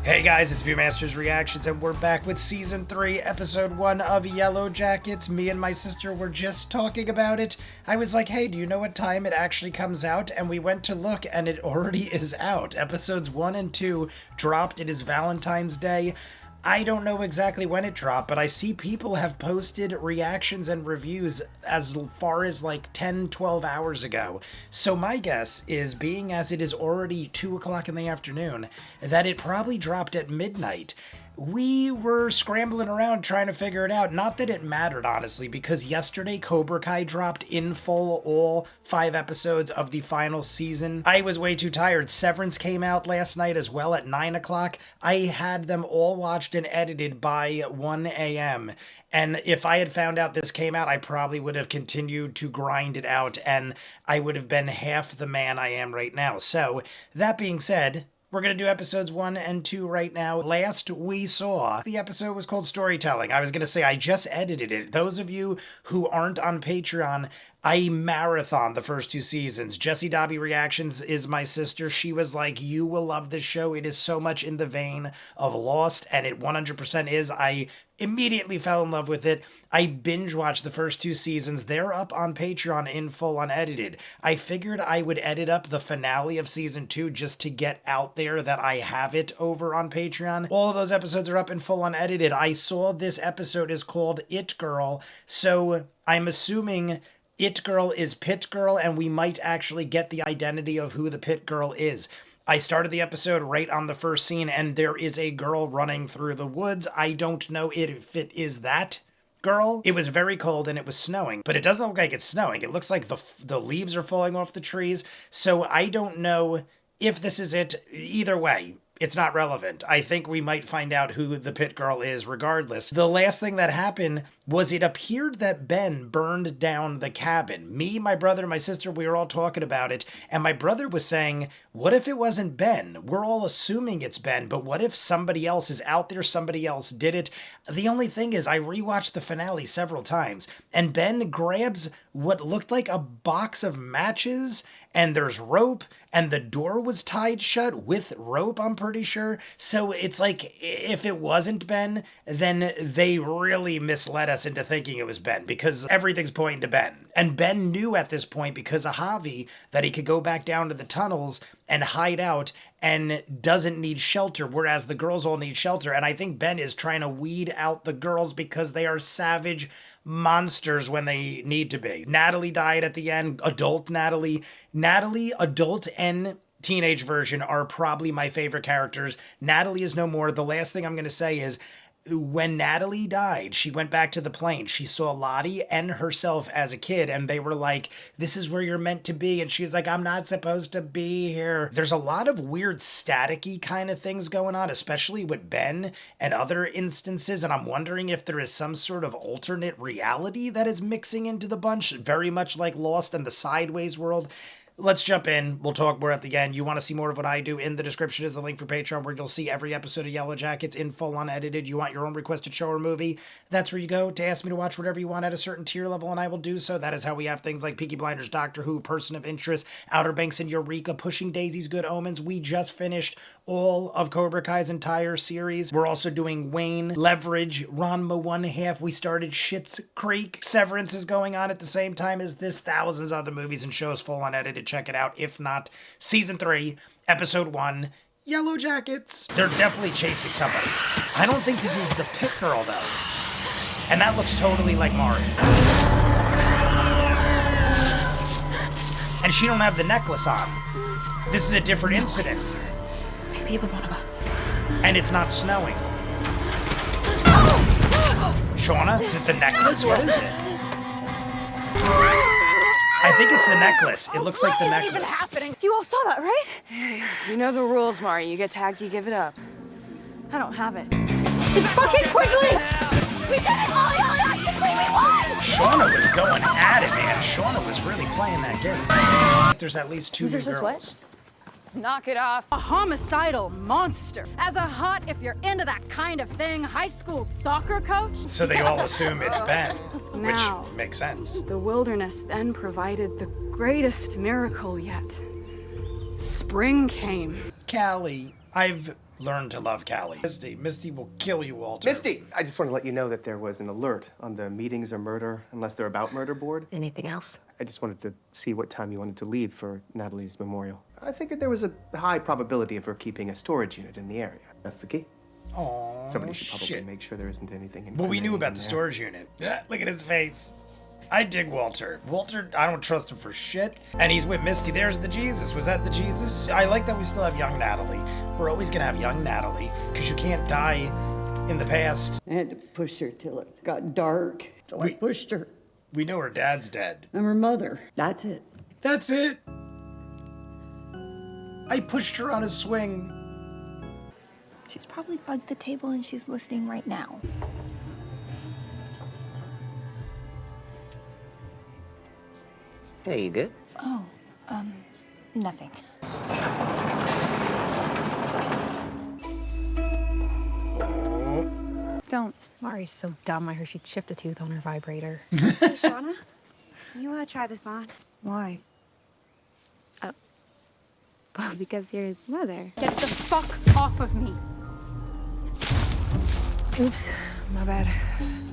Hey guys, it's Viewmasters Reactions, and we're back with Season 3, Episode 1 of Yellowjackets. Me and my sister were just talking about it. I was like, hey, do you know what time it actually comes out? And we went to look, and it already is out. Episodes 1 and 2 dropped. It is Valentine's Day. I don't know exactly when it dropped, but I see people have posted reactions and reviews as far as like 10, 12 hours ago. So my guess is, being as it is already 2 o'clock in the afternoon, that it probably dropped at midnight. We were scrambling around trying to figure it out. Not that it mattered, honestly, because yesterday Cobra Kai dropped in full, all 5 episodes of the final season. I was way too tired. Severance came out last night as well at 9 o'clock. I had them all watched and edited by 1 a.m. And if I had found out this came out, I probably would have continued to grind it out, and I would have been half the man I am right now. So, that being said, we're going to do episodes 1 and 2 right now. Last we saw, the episode was called Storytelling. I was going to say, I just edited it. Those of you who aren't on Patreon, I marathon the first 2 seasons. Jessie Dobby Reactions is my sister. She was like, you will love this show. It is so much in the vein of Lost, and it 100% is. I immediately fell in love with it. I binge watched the first 2 seasons. They're up on Patreon in full unedited. I figured I would edit up the finale of season 2 just to get out there that I have it over on Patreon. All of those episodes are up in full unedited. I saw this episode is called It Girl, so I'm assuming It Girl is Pit Girl, and we might actually get the identity of who the Pit Girl is. I started the episode right on the first scene, and there is a girl running through the woods. I don't know if it is that girl. It was very cold and it was snowing, but it doesn't look like it's snowing. It looks like the leaves are falling off the trees, so I don't know if this is it. Either way, it's not relevant. I think we might find out who the Pit Girl is regardless. The last thing that happened was it appeared that Ben burned down the cabin. Me, my brother, my sister, we were all talking about it, and my brother was saying, what if it wasn't Ben? We're all assuming it's Ben, but what if somebody else is out there, somebody else did it? The only thing is, I rewatched the finale several times, and Ben grabs what looked like a box of matches, and there's rope, and the door was tied shut with rope, I'm pretty sure. So it's like, if it wasn't Ben, then they really misled us into thinking it was Ben, because everything's pointing to Ben. And Ben knew at this point, because of Javi, that he could go back down to the tunnels and hide out and doesn't need shelter, whereas the girls all need shelter. And I think Ben is trying to weed out the girls because they are savage monsters when they need to be. Natalie died at the end, adult Natalie. Natalie, adult and teenage version, are probably my favorite characters. Natalie is no more. The last thing I'm going to say is, when Natalie died, she went back to the plane. She saw Lottie and herself as a kid, and they were like, this is where you're meant to be. And she's like, I'm not supposed to be here. There's a lot of weird staticky kind of things going on, especially with Ben and other instances. And I'm wondering if there is some sort of alternate reality that is mixing into the bunch, very much like Lost and the Sideways world. Let's jump in. We'll talk more at the end. You want to see more of what I do? In the description is the link for Patreon, where you'll see every episode of Yellowjackets in full unedited. You want your own requested show or movie? That's where you go to ask me to watch whatever you want at a certain tier level, and I will do so. That is how we have things like Peaky Blinders, Doctor Who, Person of Interest, Outer Banks and Eureka, Pushing Daisies, Good Omens. We just finished all of Cobra Kai's entire series. We're also doing Wayne, Leverage, Ranma 1/2. We started Schitt's Creek. Severance is going on at the same time as this. Thousands of other movies and shows full unedited. Check it out. If not, season 3, episode 1, Yellowjackets. They're definitely chasing somebody. I don't think this is the Pit Girl, though. And that looks totally like Mari. And she don't have the necklace on. This is a different incident. Maybe it was one of us. And it's not snowing. Shauna, is it the necklace? What is it? I think it's the necklace. It looks like the necklace. What is even happening? You all saw that, right? You know the rules, Mari. You get tagged, you give it up. I don't have it. It's fucking quickly! We did it! Oh, Yellowjackets! We won! Shauna was going at it, man. Shauna was really playing that game. There's at least 2 new There's girls. what? Knock it off. A homicidal monster. As a hot, if you're into that kind of thing, high school soccer coach. So they all assume it's Ben, which Now. makes sense. The wilderness then provided the greatest miracle yet. Spring came. Callie, I've learn to love Callie. Misty will kill you, Walter. Misty! I just want to let you know that there was an alert on the meetings or murder, unless they're about murder board. Anything else? I just wanted to see what time you wanted to leave for Natalie's memorial. I figured there was a high probability of her keeping a storage unit in the area. That's the key. Oh, Somebody should probably make sure there isn't anything. Well, we knew about in the there. storage unit. Look at his face. I dig Walter. Walter, I don't trust him for shit. And he's with Misty. There's the Jesus. Was that the Jesus? I like that we still have young Natalie. We're always gonna have young Natalie, because you can't die in the past. I had to push her till it got dark. So I pushed her. We know her dad's dead. I'm her mother. That's it. That's it. I pushed her on a swing. She's probably bugged the table and she's listening right now. Hey, you good? Oh, nothing. Don't. Mari's so dumb. I heard she chipped a tooth on her vibrator. Hey, Shauna, you want to try this on? Why? Well, because you're his mother. Get the fuck off of me. Oops. My bad.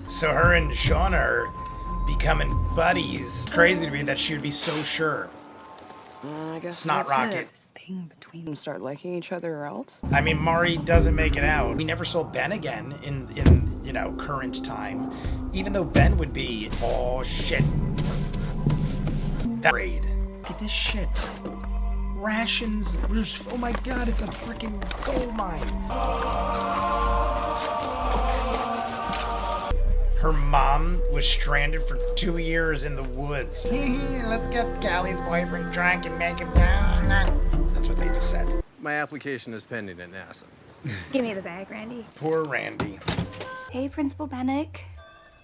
So her and Shauna are becoming buddies. Crazy to me that she would be so sure. I guess Snot that's rocket. it. This thing between them start liking each other or else. I mean, Mari doesn't make it out. We never saw Ben again in you know, current time. Even though Ben would be, oh shit. That raid. Look at this shit. Rations. Oh my god, it's a freaking gold mine. Her mom was stranded for 2 years in the woods. Let's get Callie's boyfriend drunk and make him down. That's what they just said. My application is pending at NASA. Give me the bag, Randy. Poor Randy. Hey, Principal Bennick.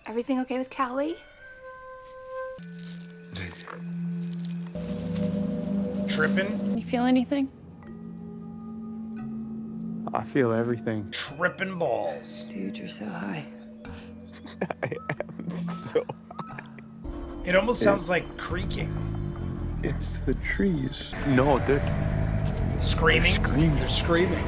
Everything okay with Callie? Tripping? You feel anything? I feel everything. Tripping balls. Dude, you're so high. I am so. It almost sounds like creaking. It's the trees. No, they're Screaming? screaming. They're screaming.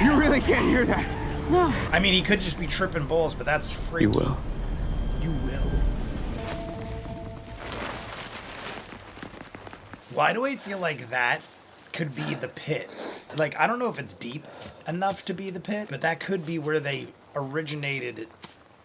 You really can't hear that. No. I mean, he could just be tripping balls, but that's freaky. You will. You will. Why do I feel like that could be the pit? Like, I don't know if it's deep enough to be the pit, but that could be where they originated,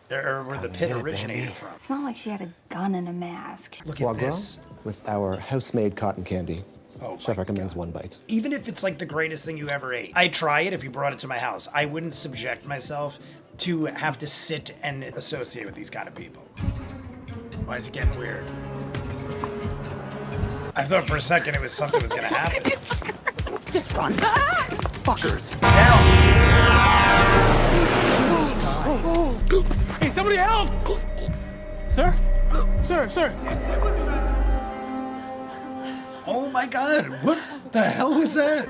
or where the pit originated from. It's not like she had a gun and a mask. Look Foie at gras this. with our house-made cotton candy. Oh Chef my recommends God. one bite. Even if it's like the greatest thing you ever ate, I'd try it if you brought it to my house. I wouldn't subject myself to have to sit and associate with these kind of people. Why is it getting weird? I thought for a second it was something was gonna happen. Just run. Fuckers. Down. This time. Hey, somebody help! Sir? Sir. Oh my god, what the hell was that?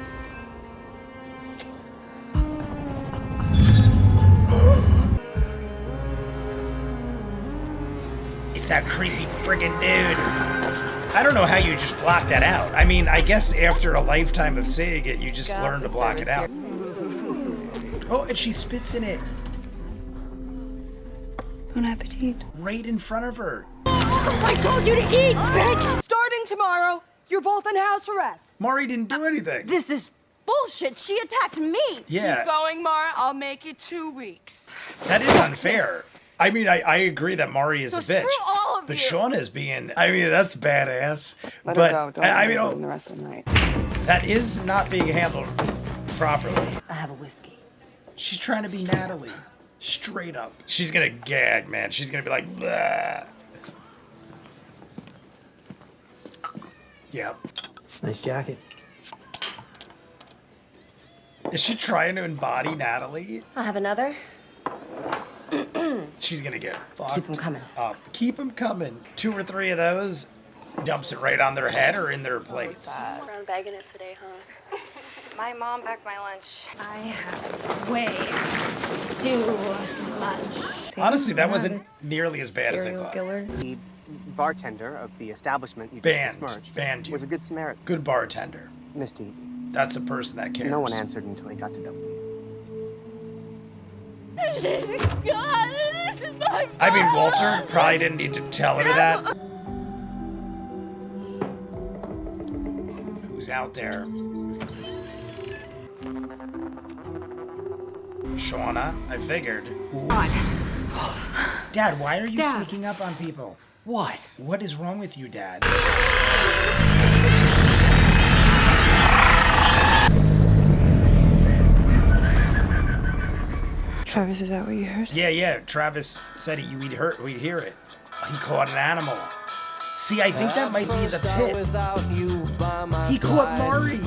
It's that creepy friggin' dude. I don't know how you just block that out. I mean, I guess after a lifetime of seeing it, you just learn to block it out. Oh, and she spits in it. Bon appetit. Right in front of her. I told you to eat, bitch! Starting tomorrow, you're both in house arrest. Mari didn't do anything. This is bullshit. She attacked me. Yeah, Going, Mara. I'll make it 2 weeks. that is unfair. I mean, I agree that Mari is a bitch. Screw all of But you. Shauna is being, I mean, that's badass. Let but her go. Don't I let mean, her oh, ruin the rest of the night. that is not being handled properly. I have a whiskey. She's trying to be Natalie. Straight up. She's gonna gag, man. She's gonna be like, blah. Yep. It's a nice jacket. Is she trying to embody Natalie? I'll have another. She's gonna get fucked. Keep 'em coming. Up. Keep them coming. 2 or 3 of those. Dumps it right on their head or in their plates. Around bagging it today, huh? My mom packed my lunch. I have way too much. Honestly, that wasn't nearly as bad as I Serial thought. killer. The bartender of the establishment you just Banned. besmirched Banned you. was a good Samaritan. Good bartender. Misty, That's a person that cares. No one answered until he got to W. God, this is my I mean, Walter probably didn't need to tell her that. Who's out there? Shauna, I figured. Ooh. Dad, why are you sneaking up on people? What? What is wrong with you, Dad? Travis, is that what you heard? Yeah. Travis said we'd hear it. He caught an animal. See, I think that might be the pit. He caught Mari.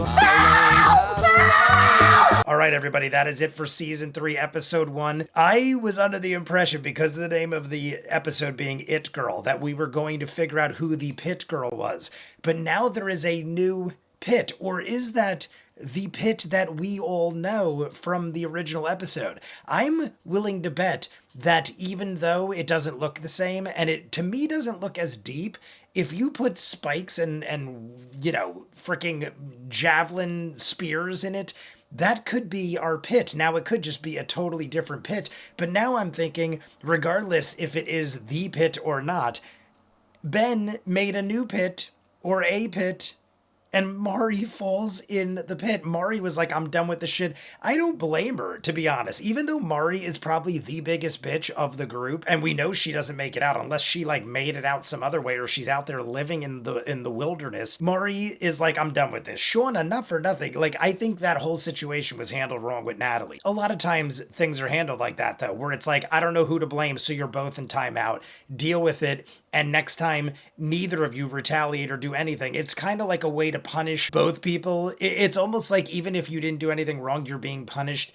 All right, everybody, that is it for season 3, episode 1. I was under the impression, because of the name of the episode being It Girl, that we were going to figure out who the Pit Girl was. But now there is a new Pit, or is that the Pit that we all know from the original episode? I'm willing to bet that even though it doesn't look the same, and it to me doesn't look as deep, if you put spikes and you know, freaking javelin spears in it, that could be our Pit. Now, it could just be a totally different Pit, but now I'm thinking, regardless if it is the Pit or not, Ben made a new Pit, or a Pit, and Mari falls in the pit. Mari was like, I'm done with this shit. I don't blame her, to be honest. Even though Mari is probably the biggest bitch of the group, and we know she doesn't make it out unless she like made it out some other way, or she's out there living in the wilderness. Mari is like, I'm done with this. Shauna, not for nothing. Like, I think that whole situation was handled wrong with Natalie. A lot of times things are handled like that, though, where it's like, I don't know who to blame, so you're both in timeout. Deal with it. And next time, neither of you retaliate or do anything. It's kind of like a way to punish both people. It's almost like even if you didn't do anything wrong, you're being punished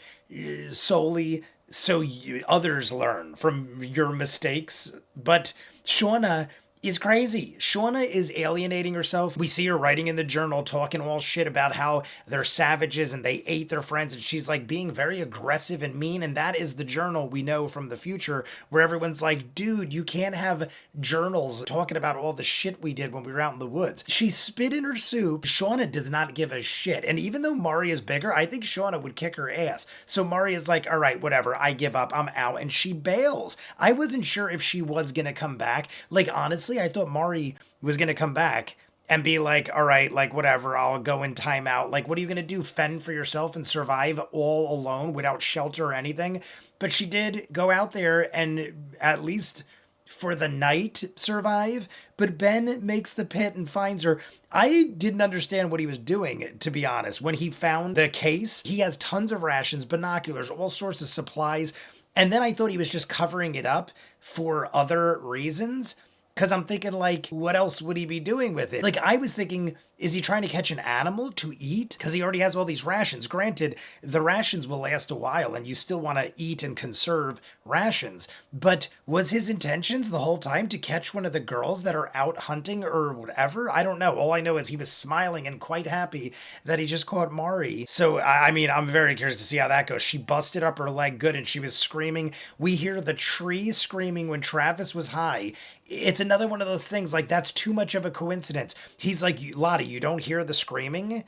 solely so others learn from your mistakes. But Shauna is crazy. Shauna is alienating herself. We see her writing in the journal, talking all shit about how they're savages and they ate their friends, and she's like being very aggressive and mean, and that is the journal we know from the future, where everyone's like, dude, you can't have journals talking about all the shit we did when we were out in the woods. She spit in her soup. Shauna does not give a shit, and even though Mari is bigger, I think Shauna would kick her ass. So Mari is like, all right, whatever, I give up, I'm out, and she bails. I wasn't sure if she was gonna come back. Like, honestly, I thought Mari was going to come back and be like, all right, like, whatever, I'll go in timeout. Like, what are you going to do? Fend for yourself and survive all alone without shelter or anything? But she did go out there and at least for the night survive. But Ben makes the pit and finds her. I didn't understand what he was doing, to be honest. When he found the case, he has tons of rations, binoculars, all sorts of supplies. And then I thought he was just covering it up for other reasons. Because I'm thinking, like, what else would he be doing with it? Like, I was thinking, is he trying to catch an animal to eat? Because he already has all these rations. Granted, the rations will last a while, and you still want to eat and conserve rations. But was his intentions the whole time to catch one of the girls that are out hunting or whatever? I don't know. All I know is he was smiling and quite happy that he just caught Mari. So, I mean, I'm very curious to see how that goes. She busted up her leg good, and she was screaming. We hear the tree screaming when Travis was high. It's another one of those things, like, that's too much of a coincidence. He's like, Lottie, you don't hear the screaming?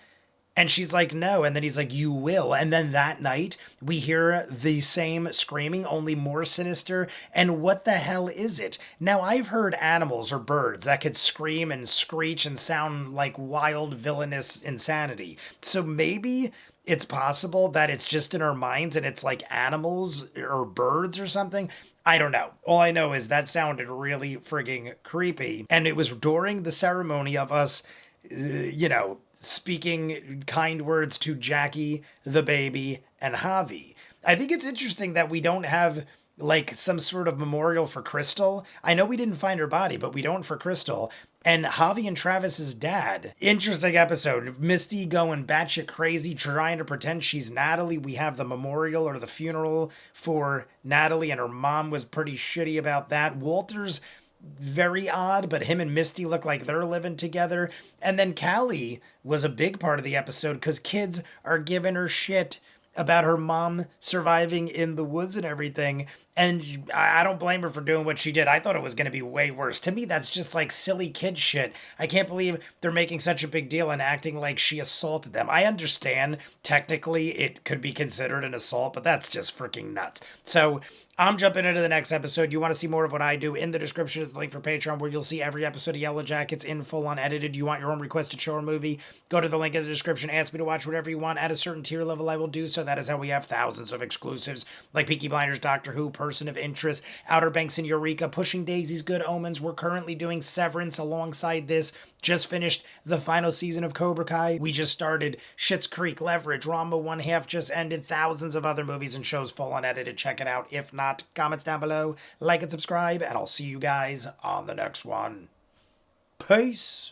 And she's like, no. And then he's like, you will. And then that night, we hear the same screaming, only more sinister. And what the hell is it? Now, I've heard animals or birds that could scream and screech and sound like wild, villainous insanity. So maybe it's possible that it's just in our minds and it's like animals or birds or something. I don't know. All I know is that sounded really frigging creepy. And it was during the ceremony of us, speaking kind words to Jackie, the baby, and Javi. I think it's interesting that we don't have like some sort of memorial for Crystal. I know we didn't find her body, but we don't for Crystal. And Javi and Travis's dad. Interesting episode. Misty going batshit crazy, trying to pretend she's Natalie. We have the memorial or the funeral for Natalie, and her mom was pretty shitty about that. Walter's very odd, but him and Misty look like they're living together. And then Callie was a big part of the episode because kids are giving her shit about her mom surviving in the woods and everything. And I don't blame her for doing what she did. I thought it was going to be way worse. To me, that's just like silly kid shit. I can't believe they're making such a big deal and acting like she assaulted them. I understand technically it could be considered an assault, but that's just freaking nuts. So I'm jumping into the next episode. You want to see more of what I do? In the description is the link for Patreon where you'll see every episode of Yellowjackets in full unedited. You want your own requested show or movie? Go to the link in the description. Ask me to watch whatever you want. At a certain tier level, I will do so. That is how we have thousands of exclusives like Peaky Blinders, Doctor Who, Person of Interest, Outer Banks, and Eureka, Pushing Daisies, Good Omens. We're currently doing Severance alongside this. Just finished the final season of Cobra Kai. We just started Schitt's Creek, Leverage, Rambo 1/2 just ended. Thousands of other movies and shows full unedited. Check it out. If not, comments down below, like and subscribe, and I'll see you guys on the next one. Peace.